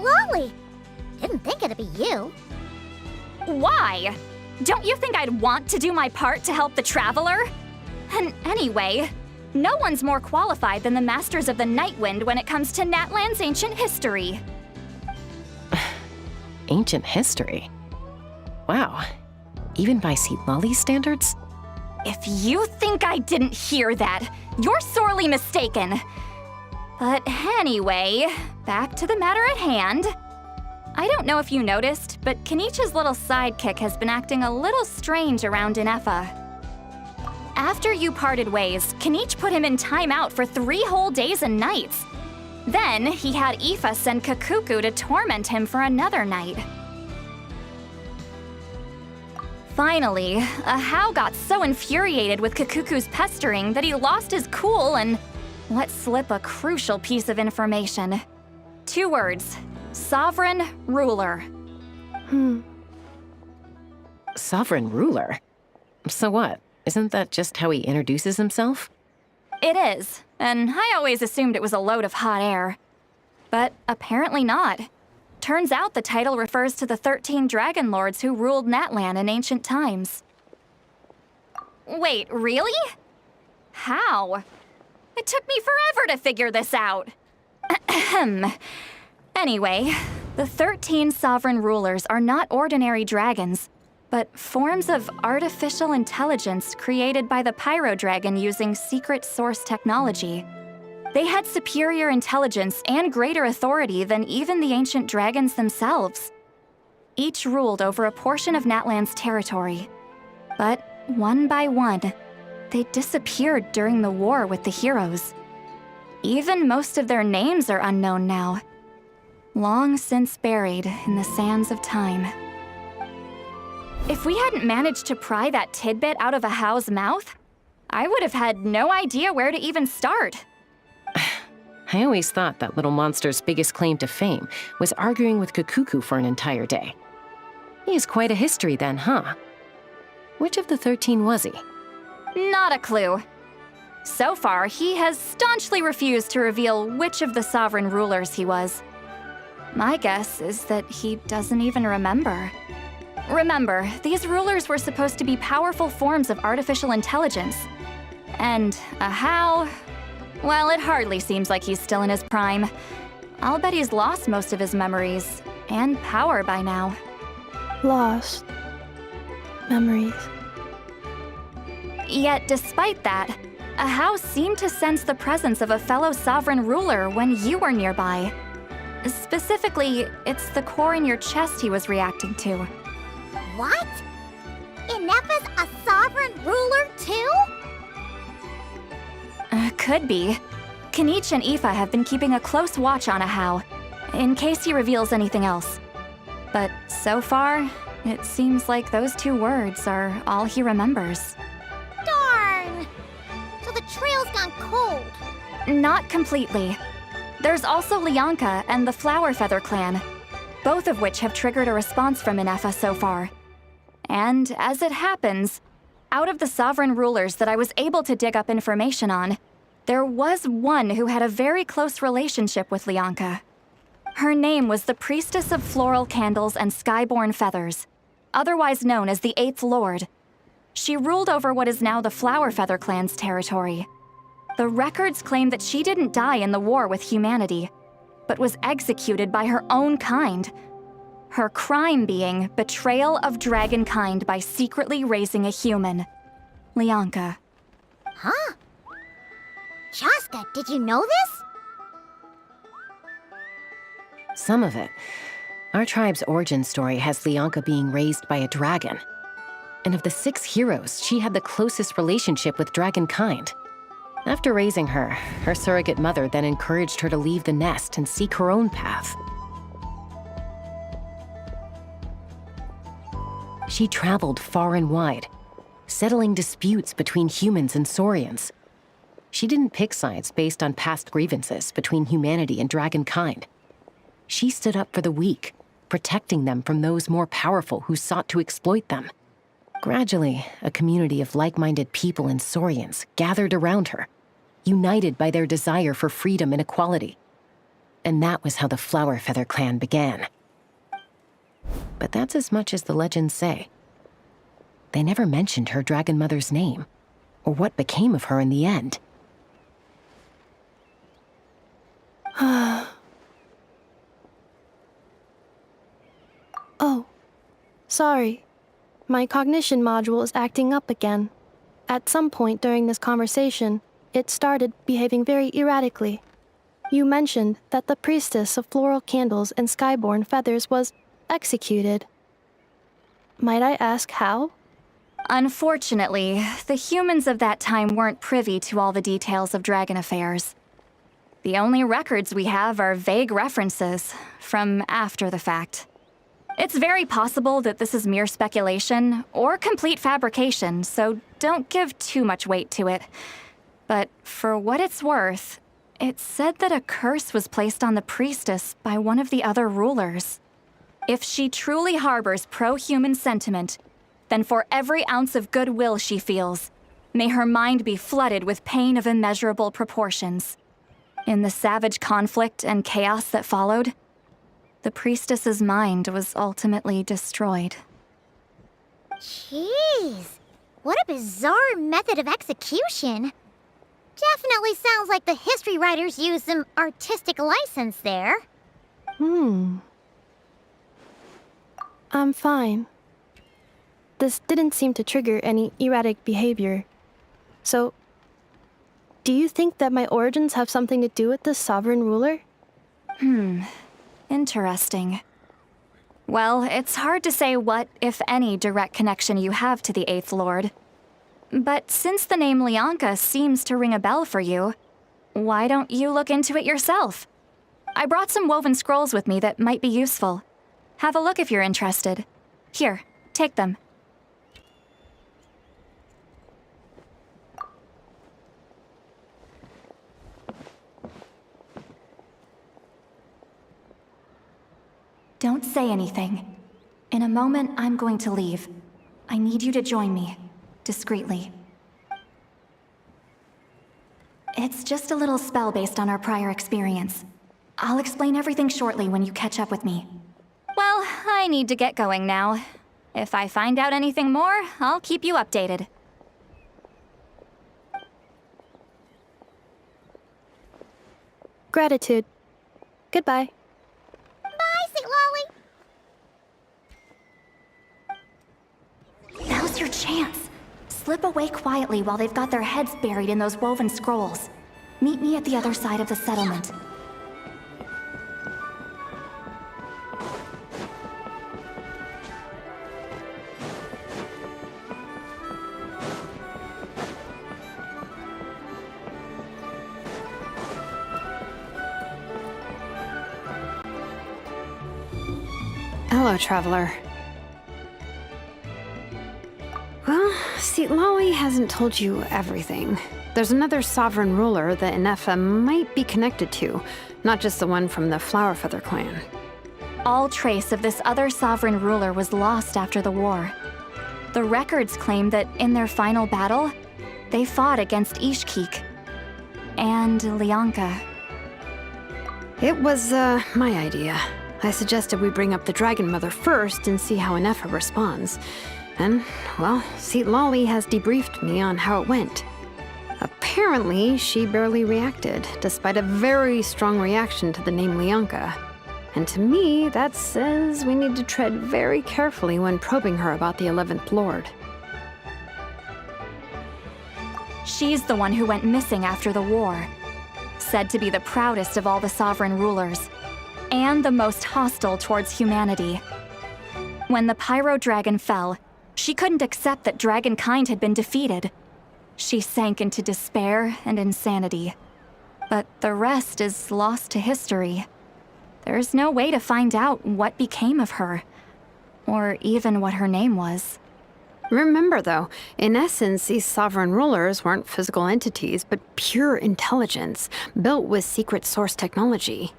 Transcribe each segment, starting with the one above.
lolly. Didn't think it'd be you. Why? Don't you think I'd want to do my part to help the Traveler? And anyway, no one's more qualified than the Masters of the Nightwind when it comes to Natlan's ancient history. Ancient history? Wow. Even by Lolly's standards? If you think I didn't hear that, you're sorely mistaken. But anyway, back to the matter at hand. I don't know if you noticed, but Kenichi's little sidekick has been acting a little strange around Inefa. After you parted ways, Kenichi put him in timeout for 3 whole days and nights. Then he had Ifa send Kakuku to torment him for another night. Finally, Ahau got so infuriated with Kakuku's pestering that he lost his cool and let slip a crucial piece of information. 2 words: Sovereign Ruler. Sovereign ruler? So what? Isn't that just how he introduces himself? It is, and I always assumed it was a load of hot air. But apparently not. Turns out the title refers to the 13 Dragon Lords who ruled Natlan in ancient times. Wait, really? How? It took me forever to figure this out. Ahem. Anyway, the 13 sovereign rulers are not ordinary dragons, but forms of artificial intelligence created by the Pyro Dragon using secret source technology. They had superior intelligence and greater authority than even the ancient dragons themselves. Each ruled over a portion of Natlan's territory. But one by one, they disappeared during the war with the heroes. Even most of their names are unknown now, long since buried in the sands of time. If we hadn't managed to pry that tidbit out of Ahau's mouth, I would have had no idea where to even start. I always thought that little monster's biggest claim to fame was arguing with Kakuku for an entire day. He has quite a history then, huh? Which of the 13 was he? Not a clue. So far, he has staunchly refused to reveal which of the sovereign rulers he was. My guess is that he doesn't even remember. Remember, these rulers were supposed to be powerful forms of artificial intelligence. And Ahau, well, it hardly seems like he's still in his prime. I'll bet he's lost most of his memories and power by now. Lost. Memories. Yet, despite that, Ahau seemed to sense the presence of a fellow sovereign ruler when you were nearby. Specifically, it's the core in your chest he was reacting to. What? Inefa's a sovereign ruler too? Could be. Kenichi and Ifa have been keeping a close watch on Ahau, in case he reveals anything else. But so far, it seems like those 2 words are all he remembers. Darn! So the trail's gone cold. Not completely. There's also Lianka and the Flower Feather clan, both of which have triggered a response from Inefa so far. And as it happens, out of the sovereign rulers that I was able to dig up information on, there was one who had a very close relationship with Lianka. Her name was the Priestess of Floral Candles and Skyborn Feathers, otherwise known as the 8th Lord. She ruled over what is now the Flower Feather clan's territory. The records claim that she didn't die in the war with humanity, but was executed by her own kind. Her crime being betrayal of dragonkind by secretly raising a human. Lianka. Huh? Chaska, did you know this? Some of it. Our tribe's origin story has Lianka being raised by a dragon. And of the 6 heroes, she had the closest relationship with dragonkind. After raising her, her surrogate mother then encouraged her to leave the nest and seek her own path. She traveled far and wide, settling disputes between humans and Saurians. She didn't pick sides based on past grievances between humanity and dragonkind. She stood up for the weak, protecting them from those more powerful who sought to exploit them. Gradually, a community of like-minded people and Saurians gathered around her, united by their desire for freedom and equality. and that was how the Flower Feather clan began. But that's as much as the legends say. They never mentioned her dragon mother's name, or what became of her in the end. Oh, sorry. My cognition module is acting up again. At some point during this conversation, it started behaving very erratically. You mentioned that the priestess of floral candles and skyborn feathers was executed. Might I ask how? Unfortunately, the humans of that time weren't privy to all the details of dragon affairs. The only records we have are vague references from after the fact. It's very possible that this is mere speculation or complete fabrication, so don't give too much weight to it. But for what it's worth, it's said that a curse was placed on the priestess by one of the other rulers. If she truly harbors pro-human sentiment, then for every ounce of goodwill she feels, may her mind be flooded with pain of immeasurable proportions. In the savage conflict and chaos that followed, the priestess's mind was ultimately destroyed. Jeez, what a bizarre method of execution. Definitely sounds like the history writers used some artistic license there. I'm fine. This didn't seem to trigger any erratic behavior. So, do you think that my origins have something to do with this sovereign ruler? Interesting. Well, it's hard to say what, if any, direct connection you have to the Eighth Lord. But since the name Lianka seems to ring a bell for you, why don't you look into it yourself? I brought some woven scrolls with me that might be useful. Have a look if you're interested. Here, take them. Don't say anything. In a moment, I'm going to leave. I need you to join me, discreetly. It's just a little spell based on our prior experience. I'll explain everything shortly when you catch up with me. Well, I need to get going now. If I find out anything more, I'll keep you updated. Gratitude. Goodbye. Bye, Sweet Lolly. Now's your chance. Slip away quietly while they've got their heads buried in those woven scrolls. Meet me at the other side of the settlement. Hello, traveler. Well, see, Lolly hasn't told you everything. There's another sovereign ruler that Inefa might be connected to, not just the one from the Flower Feather clan. All trace of this other sovereign ruler was lost after the war. The records claim that in their final battle, they fought against Ishkik and Lianka. It was, my idea. I suggested we bring up the Dragon Mother first and see how Inefa responds. And, well, Seat Lolly has debriefed me on how it went. Apparently, she barely reacted, despite a very strong reaction to the name Lianka. And to me, that says we need to tread very carefully when probing her about the 11th Lord. She's the one who went missing after the war. Said to be the proudest of all the sovereign rulers, and the most hostile towards humanity. When the Pyro Dragon fell, she couldn't accept that dragonkind had been defeated. She sank into despair and insanity. But the rest is lost to history. There's no way to find out what became of her, or even what her name was. Remember, though, in essence, these sovereign rulers weren't physical entities, but pure intelligence, built with secret source technology.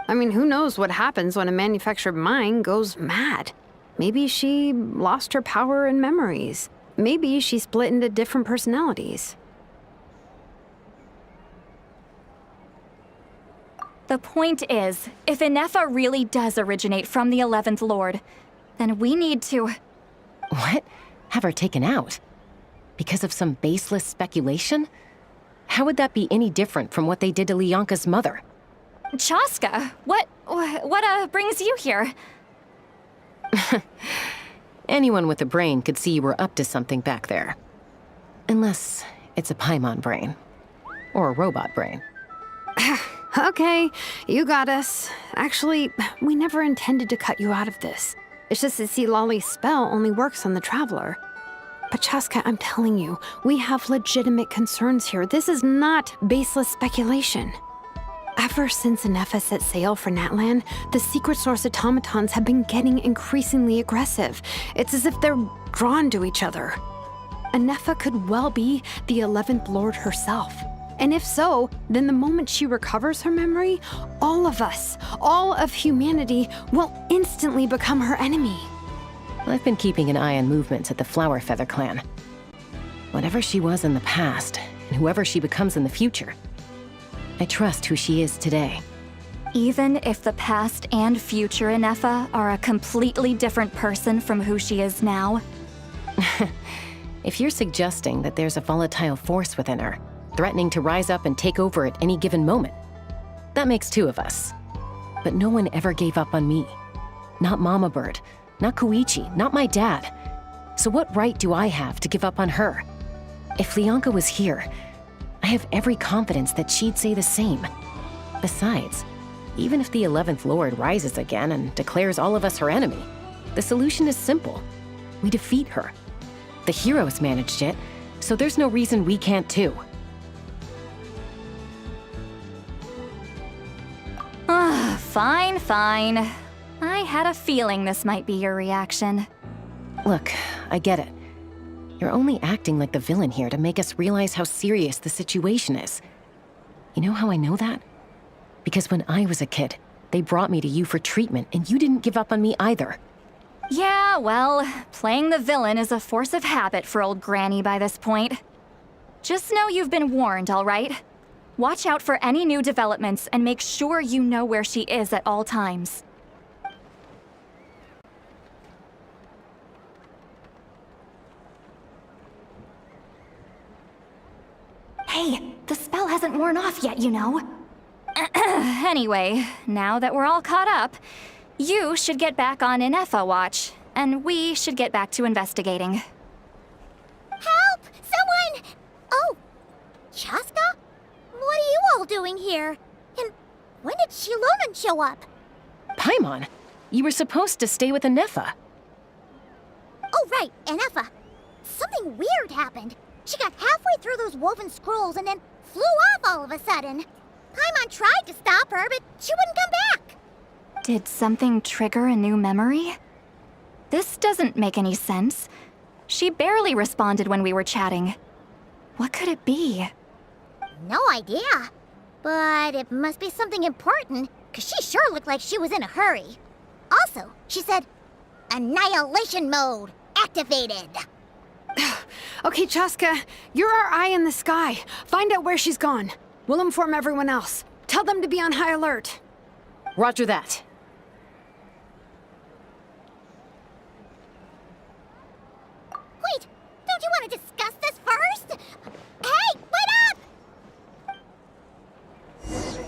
I mean, who knows what happens when a manufactured mind goes mad? Maybe she lost her power and memories. Maybe she split into different personalities. The point is, if Inefa really does originate from the 11th Lord, then we need to... What? Have her taken out? Because of some baseless speculation? How would that be any different from what they did to Lyanka's mother? Chaska, what brings you here? Anyone with a brain could see you were up to something back there. Unless it's a Paimon brain. Or a robot brain. Okay, you got us. Actually, we never intended to cut you out of this. It's just that Lolly's spell only works on the Traveler. But Chaska, I'm telling you, we have legitimate concerns here. This is not baseless speculation. Ever since Inefa set sail for Natlan, the secret source automatons have been getting increasingly aggressive. It's as if they're drawn to each other. Inefa could well be the 11th Lord herself. And if so, then the moment she recovers her memory, all of us, all of humanity, will instantly become her enemy. I've been keeping an eye on movements at the Flower Feather clan. Whatever she was in the past, and whoever she becomes in the future, I trust who she is today. Even if the past and future Inefa are a completely different person from who she is now? If you're suggesting that there's a volatile force within her, threatening to rise up and take over at any given moment, that makes two of us. But no one ever gave up on me. Not Mama Bird, not Koichi, not my dad. So what right do I have to give up on her? If Lyanka was here, I have every confidence that she'd say the same. Besides, even if the 11th Lord rises again and declares all of us her enemy, the solution is simple. We defeat her. The heroes managed it, so there's no reason we can't too. Fine, fine. I had a feeling this might be your reaction. Look, I get it. You're only acting like the villain here to make us realize how serious the situation is. You know how I know that? Because when I was a kid, they brought me to you for treatment, and you didn't give up on me either. Yeah, well, playing the villain is a force of habit for old Granny by this point. Just know you've been warned, all right? Watch out for any new developments and make sure you know where she is at all times. Hey, the spell hasn't worn off yet, you know. Anyway, now that we're all caught up, you should get back on Inefa watch, and we should get back to investigating. Help! Someone! Oh, Chaska? What are you all doing here? And when did Shilonan show up? Paimon, you were supposed to stay with Inefa. Oh, right, Inefa. Something weird happened. She got halfway through those woven scrolls and then flew off all of a sudden. Paimon tried to stop her, but she wouldn't come back. Did something trigger a new memory? This doesn't make any sense. She barely responded when we were chatting. What could it be? No idea. But it must be something important, because she sure looked like she was in a hurry. Also, she said, Annihilation mode activated. Okay, Chaska, you're our eye in the sky. Find out where she's gone. We'll inform everyone else. Tell them to be on high alert. Roger that.